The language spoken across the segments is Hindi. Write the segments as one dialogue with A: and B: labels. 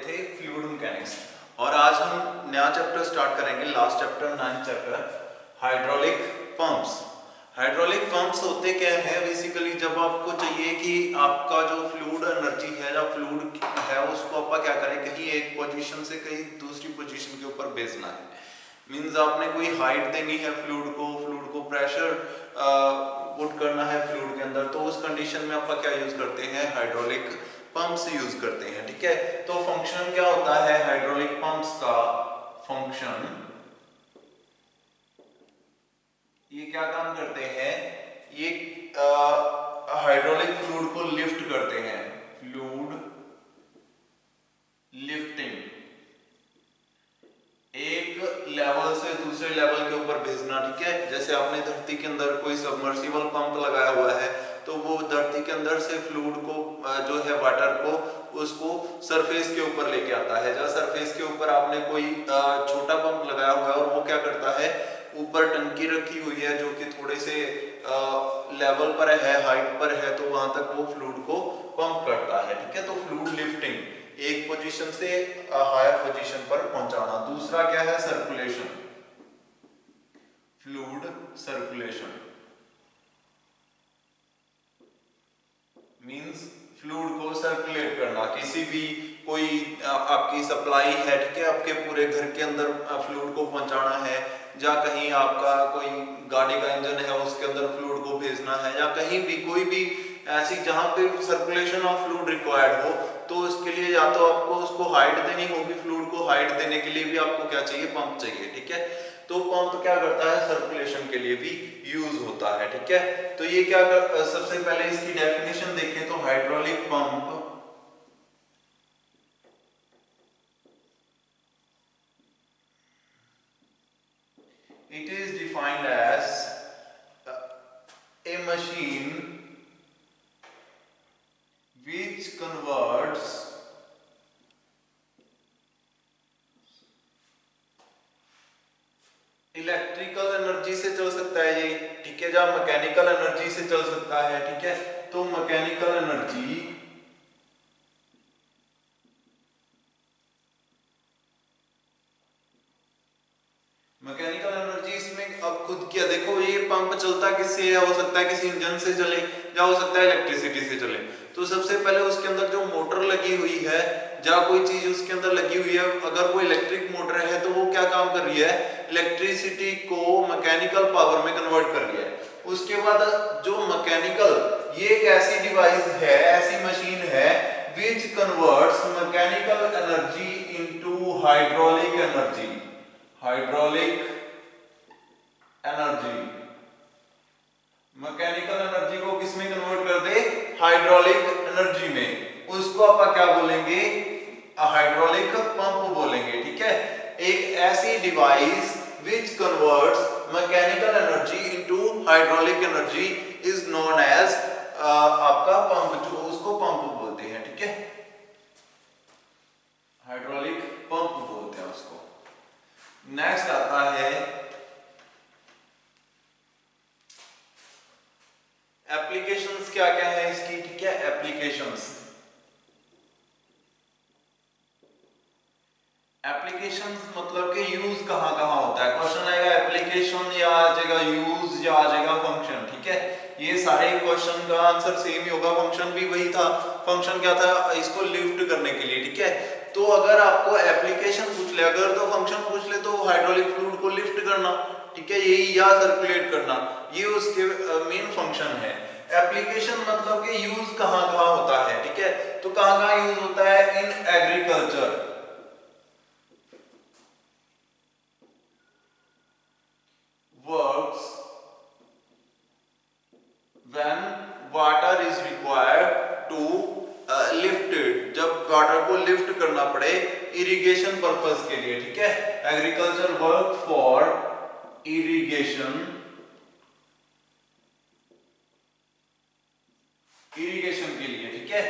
A: थे फ्लूइड मैकेनिक्स और आज हम नया चैप्टर स्टार्ट करेंगे, last chapter 9th chapter hydraulic pumps. Hydraulic pumps होते क्या है बेसिकली, जब आपको चाहिए कि आपका जो फ्लूइड एनर्जी है या फ्लूइड है उसको आप क्या करें, कहीं एक पोजीशन से कहीं दूसरी पोजीशन के ऊपर भेजना है। मींस आपने कोई हाइट देनी है फ्लूइड को प्रेशर पुट करना है फ्लूइड के अंदर, तो उस कंडीशन में आप क्या यूज करते हैं, हाइड्रोलिक पंप्स यूज करते हैं। ठीक है, तो फंक्शन क्या होता है हाइड्रोलिक पंप्स का? फंक्शन ये क्या काम करते हैं, ये हाइड्रोलिक फ्लूइड को लिफ्ट करते हैं, फ्लूइड लिफ्टिंग, एक लेवल से दूसरे लेवल के ऊपर भेजना। ठीक है, जैसे आपने धरती के अंदर कोई सबमर्सिबल पंप लगाया हुआ है तो वो धरती के अंदर से फ्लूइड को जो है वाटर को उसको सरफेस के ऊपर लेके आता है। जब सरफेस के ऊपर आपने कोई छोटा पंप लगाया हुआ है और वो क्या करता है, ऊपर टंकी रखी हुई है जो कि थोड़े से लेवल पर है, हाइट पर है, तो वहां तक वो फ्लूइड को पंप करता है। ठीक है, तो फ्लूइड लिफ्टिंग, एक पोजीशन से हायर पोजीशन पर पहुंचाना। दूसरा क्या है, circulation, fluid circulation means fluid को सर्कुलेट करना। किसी भी कोई आपकी सप्लाई है, ठीक है, आपके पूरे घर के अंदर फ्लूइड को पहुंचाना है, या कहीं आपका कोई गाड़ी का इंजन है उसके अंदर फ्लूइड को भेजना है, या कहीं भी कोई भी ऐसी जहां पे सर्कुलेशन ऑफ फ्लूइड रिक्वायर्ड हो, तो उसके लिए या तो आपको उसको हाइट देनी होगी, फ्लूइड को हाइट देने के लिए भी आपको क्या चाहिए, पंप चाहिए। ठीक है, तो पंप क्या करता है, सर्कुलेशन के लिए भी यूज होता है। ठीक है, तो ये क्या सबसे पहले इसकी डेफिनेशन देखें तो hydraulic pump it is defined as a machine which converts electrical energy से चल सकता है ये, ठीक है, जहां मैकेनिकल एनर्जी से चल सकता है। ठीक है, तो मैकेनिकल एनर्जी इसमें अब खुद किया देखो, ये पंप चलता किससे है, हो सकता है किसी इंजन से चले या हो सकता है इलेक्ट्रिसिटी से चले। तो सबसे पहले उसके अंदर जो मोटर लगी हुई है या कोई चीज उसके अंदर लगी हुई है, अगर वो इलेक्ट्रिक मोटर है तो वो क्या काम कर रही है, इलेक्ट्रिसिटी को मैकेनिकल पावर में कन्वर्ट कर रही है। उसके बाद जो मैकेनिकल, ये एक ऐसी डिवाइस है, ऐसी मशीन है विच converts mechanical energy into hydraulic energy, hydraulic energy, mechanical energy को किसमें कन्वर्ट कर दे, हाइड्रोलिक एनर्जी में। उसको आप क्या बोलेंगे, हाइड्रोलिक पंप बोलेंगे। ठीक है, एक ऐसी device which converts mechanical energy into hydraulic energy is known as आपका पंप, जो उसको पंप बोलते हैं। ठीक है, हाइड्रोलिक पंप बोलते हैं उसको। नेक्स्ट आता है एप्लीकेशंस, क्या क्या है इसकी। ठीक है, एप्लीकेशंस, एप्लीकेशंस मतलब कि यूज कहां कहां होता है। क्वेश्चन आएगा एप्लीकेशन या आ जाएगा यूज या आ जाएगा फंक्शन। ठीक है, ये सारे क्वेश्चन का आंसर सेम ही होगा, फंक्शन भी वही था। फंक्शन क्या था, इसको लिफ्ट करने के लिए। ठीक है, तो अगर आपको एप्लीकेशन पूछ ले, अगर तो फंक्शन पूछ ले तो हाइड्रोलिक फ्लूइड को लिफ्ट करना, ठीक है, यही, या सर्कुलेट करना, ये उसके मेन फंक्शन है। एप्लीकेशन मतलब कि यूज कहां कहां होता है। ठीक है, तो कहां कहां यूज होता है, in agriculture, works when water is required to lift it, जब वाटर को लिफ्ट करना पड़े इरिगेशन पर्पस के लिए। ठीक है, agriculture work for irrigation, irrigation के लिए। ठीक है,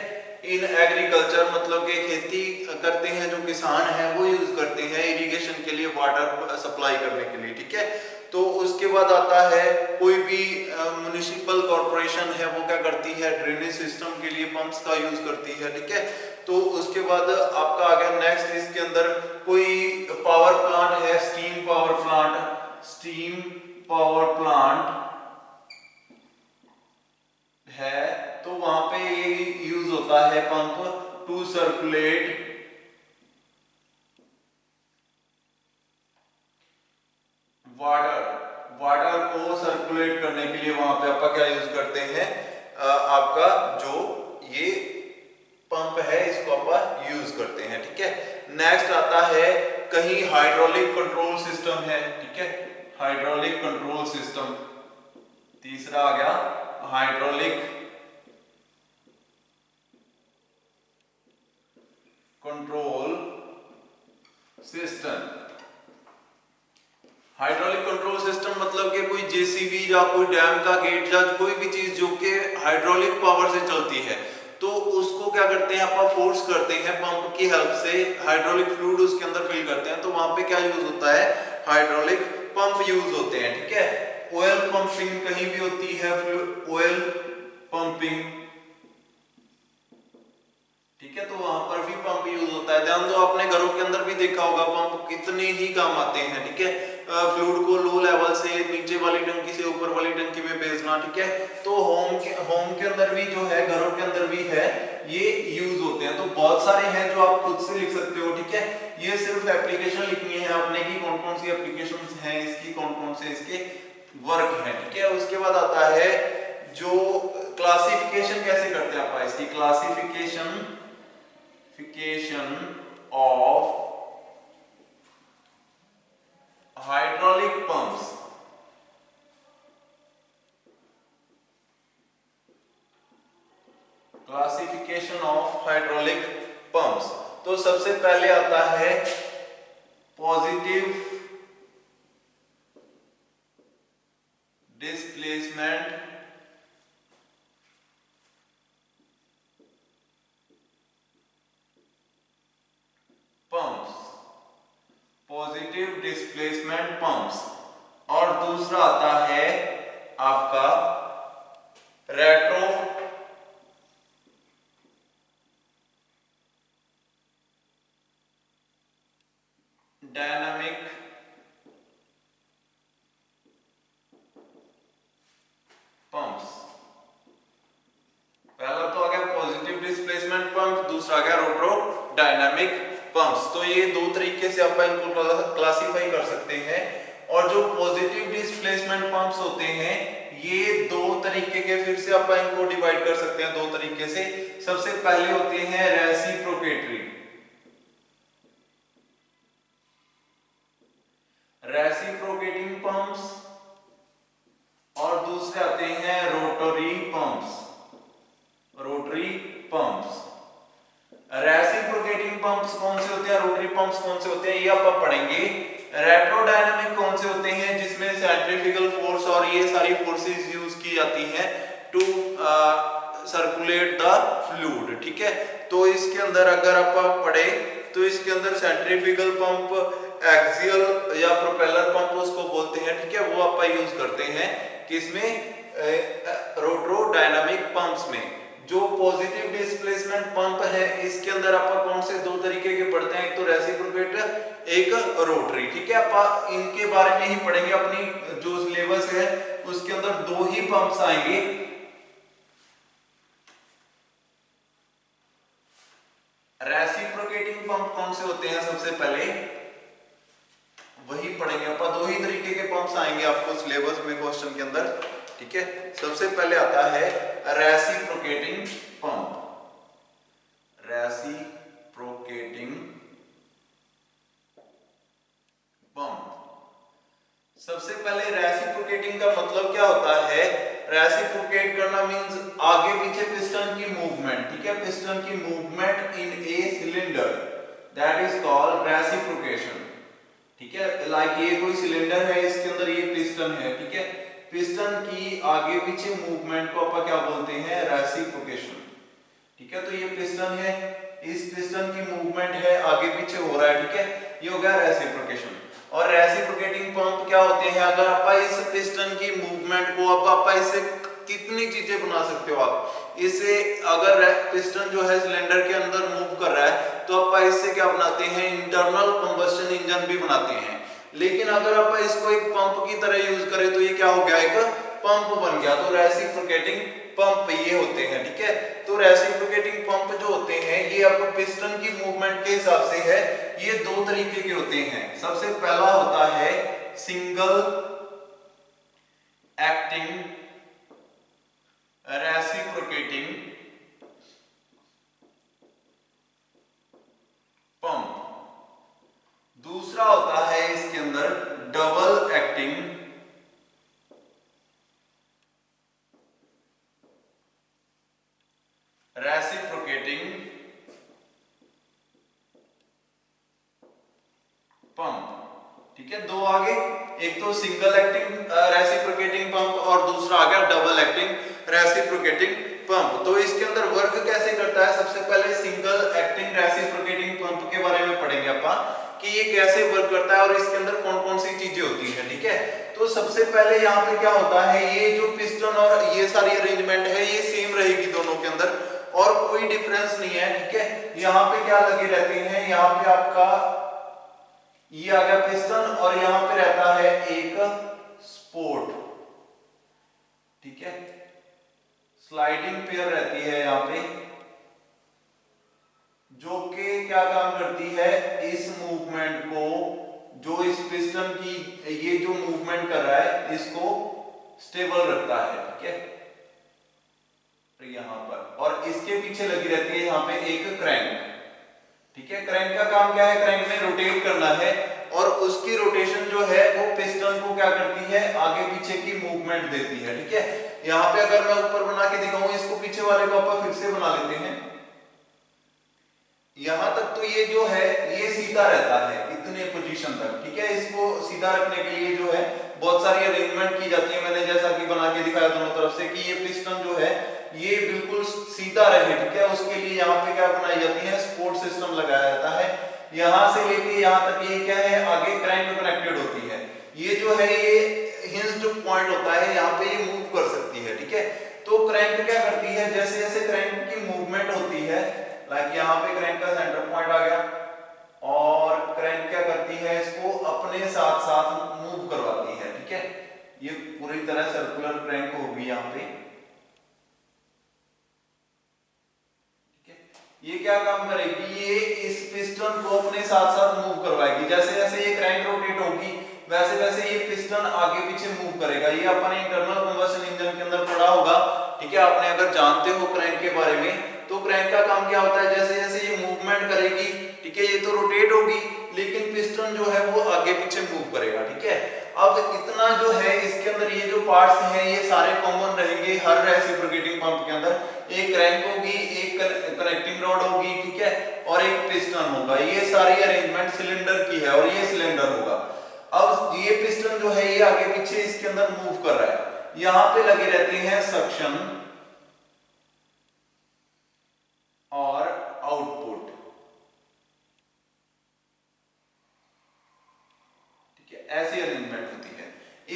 A: इन एग्रीकल्चर मतलब के खेती करते हैं जो किसान हैं वो यूज करते हैं इरिगेशन के लिए, वाटर सप्लाई करने के लिए, ठीक है। तो उसके बाद आता है कोई भी म्युनिसिपल कॉर्पोरेशन है वो क्या करती है, ड्रेनेज सिस्टम के लिए पंप्स का यूज करती है, ठीक है। तो उसके बाद आपका आ गया नेक्स्ट, इसके अंदर कोई पावर प्लांट है, स्टीम पावर प्लांट है, तो वहां पे ये यूज होता है पंप टू सर्कुलेट वाटर को सर्कुलेट करने के लिए वहां पे आप क्या यूज करते हैं, आपका जो ये पंप है इसको आप यूज करते हैं, ठीक है। नेक्स्ट आता है कहीं हाइड्रोलिक कंट्रोल सिस्टम है, ठीक है, हाइड्रोलिक कंट्रोल सिस्टम। तीसरा आ गया hydraulic control system. Hydraulic control system मतलब कि कोई जेसीबी या कोई डैम का गेट या कोई भी चीज जो कि हाइड्रोलिक पावर से चलती है, तो उसको क्या करते हैं आप फोर्स करते हैं पंप की हेल्प से, हाइड्रोलिक फ्लूइड उसके अंदर फिल करते हैं, तो वहां पे क्या यूज होता है, हाइड्रोलिक पंप यूज होते हैं, ठीक है। ऑयल पंपिंग कहीं भी होती है, ऑयल पंपिंग, ठीक है, तो वहां पर भी पंप यूज होता है। ध्यान दो, आपने घरों के अंदर भी देखा होगा पंप कितने ही काम आते हैं, ठीक है। फ्लूइड को लो लेवल से नीचे वाली टंकी से ऊपर वाली टंकी में भेजना, ठीक है। तो होम के अंदर भी जो है, घरों के अंदर भी है, ये यूज होते हैं। तो बहुत सारे हैं जो आप खुद से लिख सकते हो, ठीक है। ये सिर्फ एप्लीकेशन लिखनी है आपने कि कौन कौन सी एप्लीकेशन हैं इसकी, कौन कौन से इसके वर्क हैं, ठीक है। उसके बाद आता है जो क्लासिफिकेशन कैसे करते हैं आप इसकी, classification of hydraulic pumps। Classification of hydraulic pumps. तो सबसे पहले आता है positive displacement pumps, positive displacement pumps. और दूसरा आता है आपका रेट्रो डायनामिक पंप्स। पहला तो आ गया पॉजिटिव डिस्प्लेसमेंट पंप, दूसरा आ गया रोट्रो डायनामिक पंप्स। तो ये दो तरीके से आप इनको क्लासिफाई कर सकते हैं। और जो पॉजिटिव डिस्प्लेसमेंट पंप्स होते हैं ये दो तरीके के, फिर से आप इनको डिवाइड कर सकते हैं दो तरीके से। सबसे पहले होते हैं रेसिप्रोकेटरी, रेसिप्रोकेटिंग पंप्स, और दूसरे आते हैं rotary pumps, rotary pumps. Reciprocating pumps कौन से होते हैं, रोटरी पंप्स कौन से होते हैं, ये आप पढ़ेंगे। रेट्रोडायनामिक कौन से होते हैं, जिसमें सेंट्रीफ्यूगल फोर्स और ये सारी फोर्सेस यूज की जाती हैं टू सर्कुलेट द फ्लूइड, ठीक है। तो इसके अंदर अगर आप पढ़े तो इसके अंदर सेंट्रीफ्यूगल पंप, एक्सियल या प्रोपेलर पंप उसको बोलते हैं, ठीक है, वो आप यूज करते हैं किसमें, रोट्रोडायनामिक पंप्स में। जो पॉजिटिव डिस्प्लेसमेंट पंप है इसके अंदर आप कौन से दो तरीके के पढ़ते हैं, एक तो रेसिप्रोकेट, एक रोटरी, ठीक है। आप इनके बारे में ही पढ़ेंगे, अपनी जो सिलेबस है उसके अंदर दो ही पंप्स आएंगे। रेसिप्रोकेटिंग पंप कौन से होते हैं, सबसे पहले वही पढ़ेंगे आप, दो ही तरीके के पंप्स आएंगे आपको सिलेबस में क्वेश्चन के अंदर, ठीक है। सबसे पहले आता है रेसिप्रोकेटिंग पंप, रेसिप्रोकेटिंग पंप। सबसे पहले रेसिप्रोकेटिंग का मतलब क्या होता है, रेसिप्रोकेट करना मींस आगे पीछे पिस्टन की मूवमेंट, ठीक है, पिस्टन की movement in a cylinder, that is called reciprocation, ठीक है। लाइक ये कोई सिलेंडर है, इसके अंदर ये पिस्टन है, ठीक है, पिस्टन की आगे पीछे मूवमेंट को आप क्या बोलते हैं, रेसिप्रोकेशन, ठीक है। तो ये पिस्टन है, इस पिस्टन की मूवमेंट है आगे पीछे हो रहा है, ठीक है, ये हो गया रेसिप्रोकेशन। और रेसिप्रोकेटिंग पंप क्या होते हैं, अगर आप इस पिस्टन की मूवमेंट को आप इससे कितनी चीजें बना सकते हो आप इसे, अगर पिस्टन जो है सिलेंडर के अंदर मूव कर रहा है तो आप इससे क्या बनाते हैं, इंटरनल कंबस्शन इंजन भी बनाते हैं। लेकिन अगर आप इसको एक पंप की तरह यूज करें तो ये क्या हो गया, एक पंप बन गया। तो रेसिप्रोकेटिंग पंप ये होते हैं, ठीक है। तो रेसिप्रोकेटिंग पंप जो होते हैं ये आपको पिस्टन की मूवमेंट के हिसाब से है, ये दो तरीके के होते हैं। सबसे पहला होता है सिंगल एक्टिंग रेसिप्रोकेटिंग पंप, दूसरा होता है इसके अंदर डबल एक्टिंग रेसिप्रोकेटिंग पंप, ठीक है। दो आगे, एक तो सिंगल एक्टिंग रेसिप्रोकेटिंग पंप और दूसरा आ गया डबल एक्टिंग रेसिप्रोकेटिंग पंप। तो इसके अंदर वर्क कैसे करता है, सबसे पहले सिंगल एक्टिंग रेसिप्रोकेटिंग पंप के बारे में पढ़ेंगे अपन कि ये कैसे वर्क करता है और इसके अंदर कौन कौन सी चीजें होती है, ठीक है। तो सबसे पहले यहाँ पे क्या होता है, ये जो पिस्टन और ये सारी अरेंजमेंट है ये सेम रहेगी दोनों के अंदर और कोई डिफरेंस नहीं है, ठीक है। यहाँ पे क्या लगे रहते हैं, यहाँ पे आपका ये आ गया पिस्टन और यहां पे रहता है एक स्पोर्ट, ठीक है, स्लाइडिंग पेयर रहती है यहां पे, जो कि क्या काम करती है, इस मूवमेंट को, जो इस पिस्टन की ये जो मूवमेंट कर रहा है इसको स्टेबल रखता है, ठीक है, यहां पर। और इसके पीछे लगी रहती है यहां पे एक क्रैंक, ठीक है। क्रैंक का काम क्या है, क्रैंक में रोटेट करना है और उसकी रोटेशन जो है वो पिस्टन को क्या करती है, आगे पीछे की मूवमेंट देती है, ठीक है। यहाँ पे अगर मैं ऊपर बना के दिखाऊं इसको, पीछे वाले को अपन फिर से बना लेते हैं। यहां तक तो ये जो है ये सीधा रहता है इतने पोजीशन तक, ठीक है। इसको सीधा रखने के लिए जो है बहुत सारी अरेंजमेंट की जाती है, मैंने जैसा कि बना के दिखाया दोनों तरफ से कि ये पिस्टन जो है ये बिल्कुल सीधा रहे, ठीक है। उसके लिए यहाँ पे क्या बनाई जाती है, सपोर्ट सिस्टम लगाया जाता है। यहां से लेके यहां तक ये क्या है, आगे क्रैंक कनेक्टेड होती है। ये जो है ये हिंज्ड पॉइंट होता है, यहाँ पे ये मूव कर सकती है, ठीक है। तो क्रैंक क्या करती है, जैसे जैसे क्रैंक की मूवमेंट होती है, लाइक यहाँ पे क्रैंक का सेंटर पॉइंट आ गया और क्रैंक क्या करती है, इसको अपने साथ साथ मूव करवाती है, ठीक है। ये पूरी तरह सर्कुलर क्रैंक होगी यहाँ पे, ये क्या काम करेगी, ये इस पिस्टन को अपने साथ साथ मूव करवाएगी। जैसे जैसे ये क्रैंक रोटेट होगी वैसे वैसे ये पिस्टन आगे पीछे मूव करेगा। ये अपन इंटरनल कंबशन इंजन के अंदर पढ़ा होगा, ठीक है। आपने अगर जानते हो क्रैंक के बारे में तो क्रैंक का काम क्या होता है, जैसे जैसे ये मूवमेंट करेगी, ठीक है, ये तो रोटेट होगी लेकिन पिस्टन जो है वो आगे पीछे मूव करेगा, ठीक है। अब इतना जो है इसके अंदर ये जो पार्ट्स हैं ये सारे कॉमन रहेंगे हर रेसिप्रोकेटिंग पंप के अंदर। एक क्रैंक होगी, एक कनेक्टिंग रॉड होगी, ठीक है, और एक पिस्टन होगा। ये सारी अरेंजमेंट सिलेंडर की है और ये सिलेंडर होगा। अब ये पिस्टन जो है ये आगे पीछे इसके अंदर मूव कर रहा है, यहां पे लगे रहते हैं सक्शन और आउटपुट, ठीक है, ऐसी अरेंजमेंट होती है।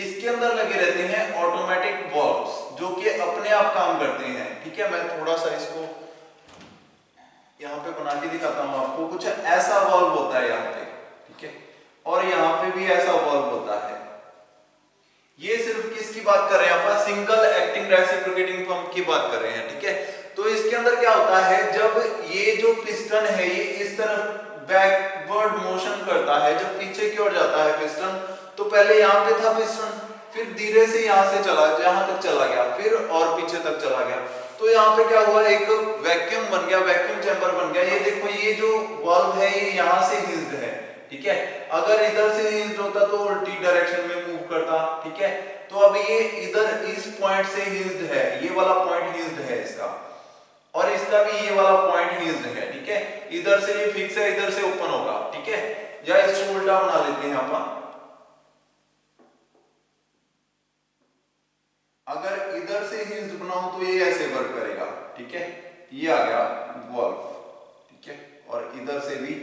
A: इसके अंदर लगे रहते हैं ऑटोमेटिक वाल्व्स जो कि अपने आप काम करते हैं, ठीक है। मैं थोड़ा सा इसको यहाँ पे बना के दिखाता हूँ आपको। कुछ ऐसा वाल्व होता है यहाँ पे, ठीक है, और यहाँ पे भी ऐसा वाल्व होता है। ये सिर्फ किसकी बात कर रहे हैं आप, सिंगल एक्टिंग रेसिप्रोकेटिंग पंप की बात कर रहे हैं, ठीक है। तो इसके अंदर क्या होता है, जब ये जो पिस्टन है ये इस तरफ बैकवर्ड मोशन करता है, जब पीछे की ओर जाता है पिस्टन, तो पहले यहाँ पे था पिस्टन, फिर धीरे से यहाँ से चला, जहां तक चला गया, फिर और पीछे तक चला गया। तो यहाँ पे क्या हुआ, एक वैक्यूम बन गया, वैक्यूम चैम्बर बन गया। ये देखो ये जो वाल्व है ये यहाँ से हिंज्ड है, ठीक है। अगर इधर से हिंज्ड होता तो उल्टी डायरेक्शन में मूव करता, ठीक है। तो अब ये इधर इस पॉइंट से हिंज्ड है, ये वाला पॉइंट हिंज्ड है इसका, और इसका भी ये वाला पॉइंट हिंज्ड है, ठीक है। इधर से ये फिक्स है, इधर से ओपन होगा, ठीक है। या इसको उल्टा बना लेते हैं अपन, अगर इधर से हिंज्ड बनाऊं तो ये ऐसे वर्क करेगा, ठीक है। ये आ गया वाल्व, ठीक है। और इधर से भी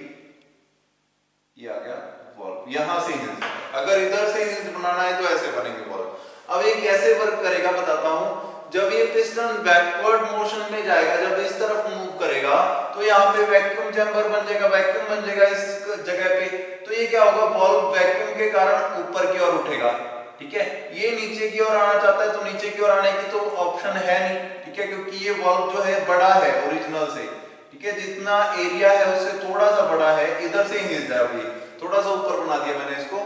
A: ये आ गया वॉल्व, यहां से हिंज। अगर इधर से हिंज बनाना है तो ऐसे बनेंगे वॉल्व। अब ये कैसे वर्क करेगा बताता हूं। जब ये पिस्टन बैकवर्ड मोशन में जाएगा, जब इस तरफ मूव करेगा तो यहाँ पे वैक्यूम चैम्बर बन जाएगा, वैक्यूम बन जाएगा इस जगह पे। तो ये क्या होगा, वॉल्व वैक्यूम के कारण ऊपर की ओर उठेगा, ठीक है। ये नीचे की ओर आना चाहता है तो नीचे की ओर आने की तो ऑप्शन है नहीं, ठीक है, क्योंकि ये वॉल्व जो है बड़ा है ओरिजिनल से, ठीक है, जितना एरिया है उससे थोड़ा सा बड़ा है। इधर से हिंज है, अभी थोड़ा सा ऊपर बना दिया मैंने इसको।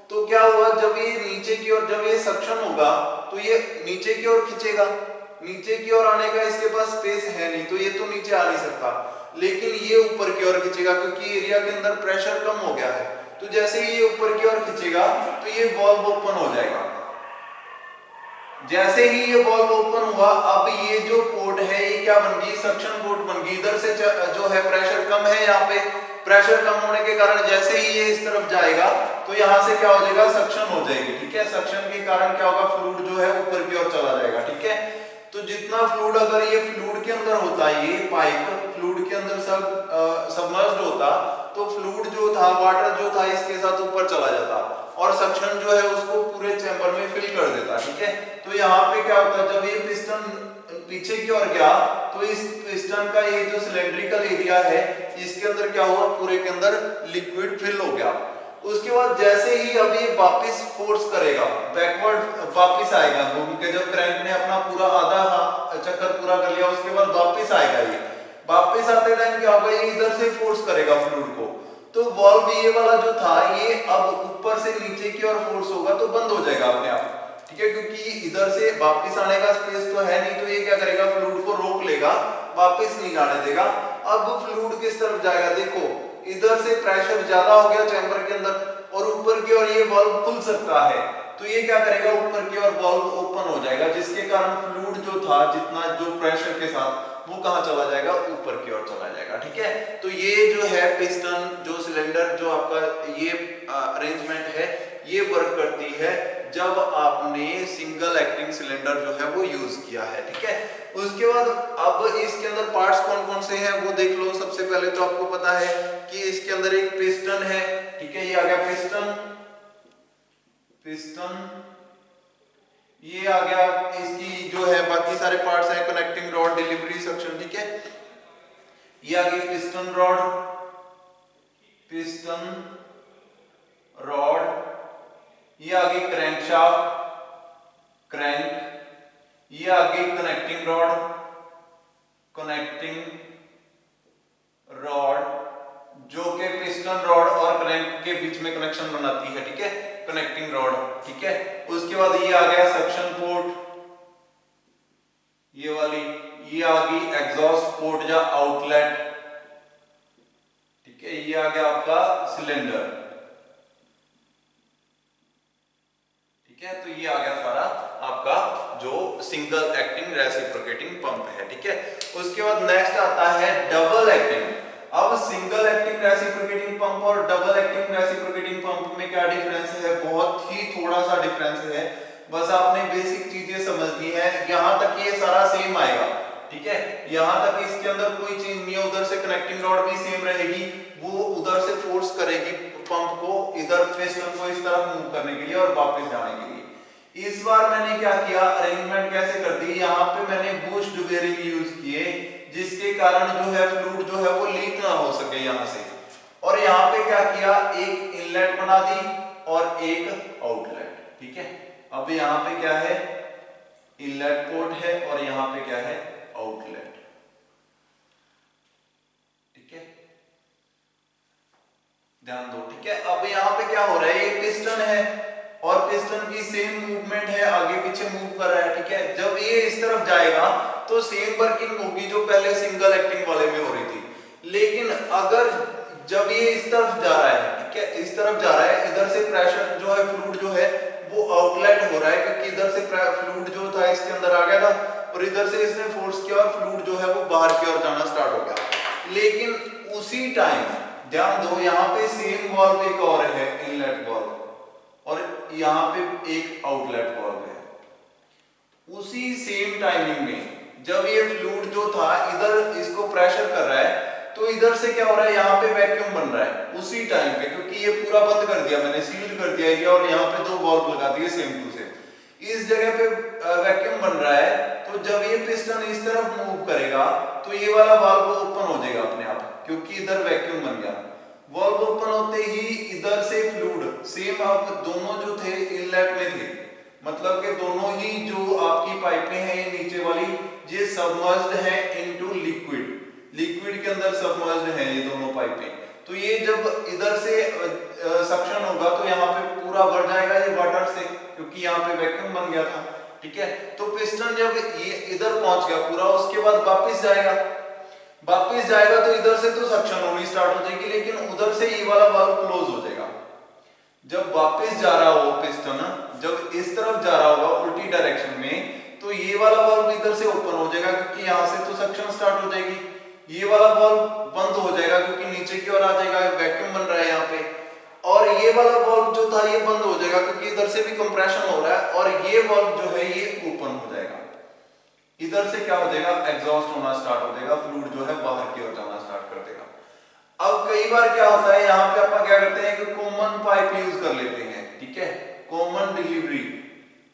A: तो क्या हुआ, जब ये नीचे की ओर, जब ये सक्शन होगा तो ये नीचे की ओर खींचेगा, नीचे की ओर आने का इसके पास स्पेस है नहीं, तो ये तो नीचे आ नहीं सकता, लेकिन ये ऊपर की ओर खींचेगा क्योंकि एरिया के अंदर प्रेशर कम हो गया है। तो जैसे ही ये ऊपर की ओर खींचेगा तो ये वॉल्व ओपन हो जाएगा। जैसे ही ये वॉल्व ओपन हुआ, अब ये जो पोर्ट है ये क्या बन गई, सक्शन पोर्ट बन गई। इधर से जो है प्रेशर कम है, यहाँ पे प्रेशर कम होने के कारण जैसे ही ये इस तरफ जाएगा तो यहाँ से क्या हो जाएगा, सक्शन हो जाएगी, ठीक है। सक्शन के कारण क्या होगा, फ्लूइड जो है ऊपर की ओर चला जाएगा, ठीक है। तो जितना फ्लूइड, अगर ये फ्लूइड के अंदर होता, ये पाइप फ्लूइड के अंदर सबमर्ज्ड होता, तो फ्लूइड जो था, वाटर जो था, इसके साथ ऊपर चला जाता और सक्शन जो है उसको पूरे चैम्बर में फिल कर देता, ठीक है। तो यहाँ पे क्या होता है, जब ये पिस्टन पीछे की ओर गया तो इस पिस्टन का ये जो सिलेंड्रिकल एरिया है इसके अंदर क्या हुआ, पूरे के अंदर लिक्विड फिल हो गया। उसके बाद जैसे ही अब ये वापस फोर्स करेगा, बैकवर्ड वापस आएगा घूम के, जब क्रैंक ने अपना पूरा आधा चक्कर पूरा कर लिया उसके बाद वापस आएगा। ये वापस आते टाइम क्या होगा, ये इधर से फोर्स करेगा फ्लूइड को, तो वॉल्व ये वाला जो था ये अब ऊपर से नीचे की ओर फोर्स होगा तो बंद हो जाएगा अपने आप, ठीक है, क्योंकि इधर से वापस आने का स्पेस तो है नहीं। तो ये क्या करेगा, फ्लूइड को रोक लेगा, वापस नहीं जाने देगा। अब फ्लूइड किस तरफ जाएगा, देखो इधर से प्रेशर ज्यादा हो गया चैम्बर के अंदर और ऊपर की ओर ये वाल्व खुल सकता है, तो ये क्या करेगा, ऊपर की ओर वाल्व ओपन हो जाएगा, जिसके कारण फ्लूइड जो था, जितना जो प्रेशर के साथ, वो कहां चला जाएगा, ऊपर की ओर चला जाएगा, ठीक है। तो ये जो है पिस्टन, जो सिलेंडर, जो आपका ये अरेंजमेंट है, ये वर्क करती है जब आपने सिंगल एक्टिंग सिलेंडर जो है वो यूज किया है, ठीक है। उसके बाद अब इसके अंदर पार्ट्स कौन कौन से हैं वो देख लो। सबसे पहले तो आपको पता है कि इसके अंदर एक पिस्टन है, ठीक है, ये आ गया पिस्टन, ये आ गया। इसकी जो है बाकी सारे पार्ट्स हैं, कनेक्टिंग रॉड, डिलीवरी सक्शन, ठीक है। ये आ गई पिस्टन रॉड, ये आ गई क्रैंकशाफ्ट, ये आ गई कनेक्टिंग रॉड, जो के पिस्टन रॉड और क्रैंक के बीच में कनेक्शन बनाती है, ठीक है, कनेक्टिंग रॉड, ठीक है। उसके बाद ये आ गया सक्शन पोर्ट, ये वाली, ये आ गई एग्जॉस्ट पोर्ट या आउटलेट, ठीक है। ये आ गया आपका सिलेंडर, ठीक है। तो ये आ गया सारा आपका जो सिंगल एक्टिंग रेसिप्रोकेटिंग पंप है, ठीक है। उसके बाद नेक्स्ट आता है डबल एक्टिंग। अब सिंगल एक्टिंग रेसिप्रोकेटिंग पंप और डबल एक्टिंग रेसिप्रोकेटिंग पंप में क्या डिफरेंस है, बहुत ही थोड़ा सा डिफरेंस है, बस आपने बेसिक चीजें समझनी है। यहां तक ये सारा सेम आएगा, ठीक है, यहां तक इसके अंदर कोई चेंज नहीं है। उधर से कनेक्टिंग रॉड भी सेम रहेगी, वो उधर से फोर्स करेगी पंप को इधर पिस्टन को इस तरफ मूव करने के लिए और वापस जाने के लिए। इस बार मैंने क्या किया, अरेंजमेंट कैसे कर दी, यहाँ पे मैंने बूस्ट बेयरिंग यूज किए, जिसके कारण जो है फ्लूइड जो है वो लीक ना हो सके यहाँ से। और यहाँ पे क्या किया, एक इनलेट बना दी और एक आउटलेट, ठीक है। अब यहाँ पे क्या है, इनलेट पोर्ट है और यहाँ पे क्या है, आउटलेट, ठीक है, ध्यान दो, ठीक है। अब यहाँ पे क्या हो रहा है, ये पिस्टन है और पिस्टन की सेम मूवमेंट है, आगे पीछे मूव कर रहा है, ठीक है। जब ये इस तरफ जाएगा तो सेम वर्किंग होगी जो पहले सिंगल एक्टिंग वाले में हो रही थी। लेकिन अगर जब ये इस तरफ जा रहा है, ठीक है, इस तरफ जा रहा है, इधर से प्रेशर जो है, फ्लूइड जो है वो आउटलेट हो रहा है, क्योंकि इधर से फ्लूइड जो था इसके अंदर आ गया था और इधर से इसने फोर्स किया और फ्लूइड जो है वो बाहर की ओर जाना स्टार्ट हो गया। लेकिन उसी टाइम ध्यान दो, यहाँ पे सेम वाल्व एक और है, इनलेट वाल्व, और यहाँ पे एक आउटलेट वाल्व है। उसी सेम टाइमिंग में जब ये फ्लूइड जो था इधर इसको प्रेशर कर रहा है, तो इधर से क्या हो रहा है, यहाँ पे वैक्यूम बन रहा है उसी टाइम पे, क्योंकि ये पूरा बंद कर दिया मैंने, सील्ड कर दिया एरिया, और यहाँ पे 2 वाल्व लगा दिए सेम टू सेम, इस जगह पे वैक्यूम बन रहा है। तो जब ये पिस्टन इस तरफ मूव करेगा तो ये वाला वाल्व ओपन हो जाएगा अपने आप, क्योंकि इधर वैक्यूम बन गया। वाल्व ओपन होते ही इधर से फ्लूइड सेम, अब दोनों जो थे इनलेट में थे, मतलब कि दोनों ही जो आपकी पाइपें हैं ये नीचे वाली, ये सबमर्ज्ड है इनटू लिक्विड, लिक्विड के अंदर सबमर्ज्ड है ये दोनों पाइपें। तो ये जब इधर से सक्शन होगा तो यहाँ पे पूरा भर जाएगा ये वाटर से, क्योंकि यहाँ पे वैक्यूम बन गया था, ठीक है। तो पिस्टन जब ये इधर पहुंच गया पूरा, उसके बाद वापस जाएगा, वापस जाएगा तो इधर से तो सक्शन होनी स्टार्ट हो जाएगी, लेकिन उधर से ये वाला वाल्व क्लोज हो जाएगा। जब वापस जा रहा हो पिस्टन, जब इस तरफ जा रहा होगा उल्टी डायरेक्शन में, तो ये वाला वाल्व इधर से ओपन हो जाएगा, क्योंकि यहाँ से तो सक्शन स्टार्ट हो जाएगी, ये वाला वाल्व बंद हो जाएगा क्योंकि नीचे की ओर आ जाएगा, वैक्यूम बन रहा है यहाँ पे, और ये वाला वाल्व जो था ये बंद हो जाएगा क्योंकि इधर से भी कंप्रेशन हो रहा है, और ये वाल्व जो है ये ओपन हो जाएगा। इधर से क्या हो जाएगा, एग्जॉस्ट होना स्टार्ट हो जाएगा, फ्लूइड जो है बाहर की ओर जाना स्टार्ट कर देगा। अब कई बार क्या होता है, यहाँ पे अपन क्या करते हैं कि कॉमन पाइप यूज कर लेते हैं, ठीक है, कॉमन डिलीवरी,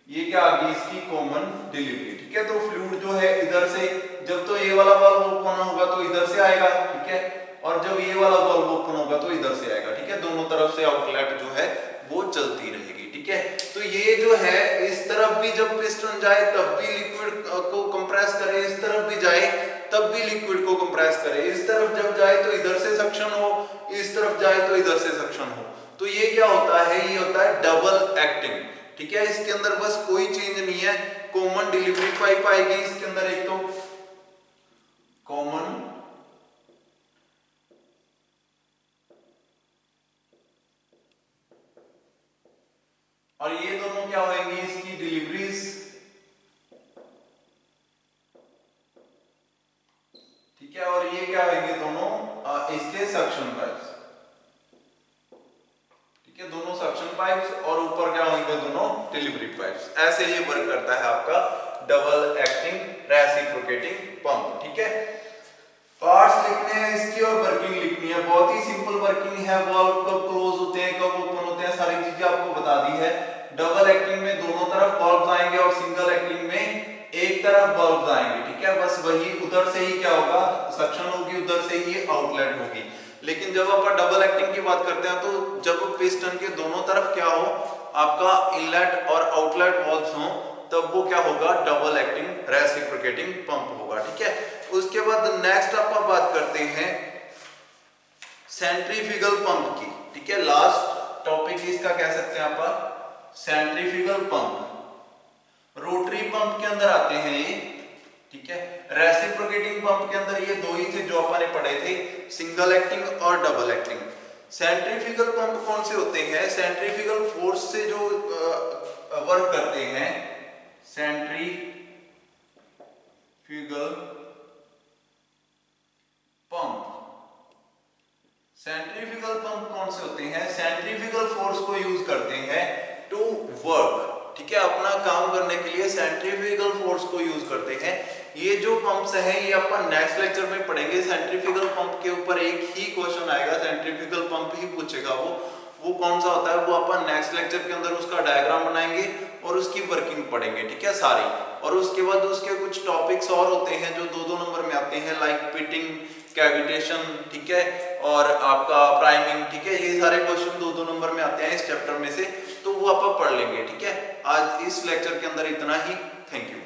A: ये क्या आ गई इसकी कॉमन डिलीवरी, ठीक है। तो फ्लूइड जो है इधर से, जब तो ये वाला वाल्व ओपन होगा तो इधर से आएगा, ठीक है, और जब ये वाला वाल्व ओपन होगा तो इधर से आएगा, ठीक है, दोनों तरफ से आउटलेट जो है वो चलती रहेगी, ठीक है। तो ये जो है इस तरफ भी जब पिस्टन जाए तब भी लिक्विड को कंप्रेस करे, इस तरफ भी जाए तब भी लिक्विड को कंप्रेस करे, इस तरफ जब जाए तो इधर से सक्शन हो, इस तरफ जाए तो इधर से सक्शन हो। तो ये क्या होता है, ये होता है डबल एक्टिंग, ठीक है। इसके अंदर बस कोई चेंज नहीं है, कॉमन डिलीवरी पाइप आएगी इसके अंदर, एक तो कॉमन और ये दोनों क्या होंगी इसकी डिलीवरीज, ठीक है, और ये क्या होंगे दोनों इसके सक्शन पाइप्स, ठीक है, दोनों सक्शन पाइप्स, और ऊपर क्या होंगे दोनों डिलीवरी पाइप्स। ऐसे ये वर्क करता है आपका डबल एक्टिंग रेसिप्रोकेटिंग पंप, ठीक है। पार्ट्स लिखने हैं इसकी और वर्किंग लिखनी है, बहुत ही सिंपल वर्किंग है, वाल्व कब क्लोज होते हैं कब ओपन होते हैं सारी चीजें आपको बता दी है। डबल एक्टिंग में दोनों तरफ वाल्व्स आएंगे और सिंगल एक्टिंग में एक तरफ वाल्व्स आएंगे, ठीक है, बस वही उधर से ही क्या होगा, सक्शन होगी, उधर से ही आउटलेट होगी। लेकिन जब आप डबल एक्टिंग की बात करते हैं तो जब पिस्टन के दोनों तरफ क्या हो, आपका इनलेट और आउटलेट वाल्व्स हो, तब वो क्या होगा, डबल एक्टिंग रेसिप्रोकेटिंग पंप होगा, ठीक है। उसके बाद नेक्स्ट आप बात करते हैं सेंट्रीफ्यूगल पंप की, ठीक है, लास्ट टॉपिक इसका कह सकते हैं आप सेंट्रीफ्यूगल पंप। रोटरी पंप के अंदर आते हैं ये, ठीक है, रेसिप्रोकेटिंग पंप के अंदर ये दो ही थे जो अपन ने पढ़े थे, सिंगल एक्टिंग और डबल एक्टिंग। सेंट्रीफ्यूगल पंप कौन से होते हैं, सेंट्रीफ्यूगल फोर्स से जो वर्क करते हैं, सेंट्रीफ्यूगल पंप। सेंट्रीफ्यूगल पंप कौन से होते हैं, सेंट्रीफ्यूगल फोर्स को यूज करते हैं टू वर्क, ठीक है, अपना काम करने के लिए सेंट्रीफ्यूगल फोर्स को यूज करते हैं। ये जो पंप्स हैं ये अपन नेक्स्ट लेक्चर में पढ़ेंगे। सेंट्रीफ्यूगल पंप के ऊपर एक ही क्वेश्चन आएगा, सेंट्रीफ्यूगल पंप ही पूछेगा, वो कौन सा होता है वो अपन नेक्स्ट लेक्चर के अंदर उसका डायग्राम बनाएंगे और उसकी वर्किंग पढ़ेंगे, ठीक है, सारी। और उसके बाद उसके कुछ टॉपिक्स और होते हैं जो 2-2 नंबर में आते हैं, लाइक पिटिंग, कैविटेशन, ठीक है, और आपका प्राइमिंग, ठीक है, ये सारे क्वेश्चन 2-2 नंबर में आते हैं इस चैप्टर में से, तो वो आप पढ़ लेंगे, ठीक है। आज इस लेक्चर के अंदर इतना ही, थैंक यू।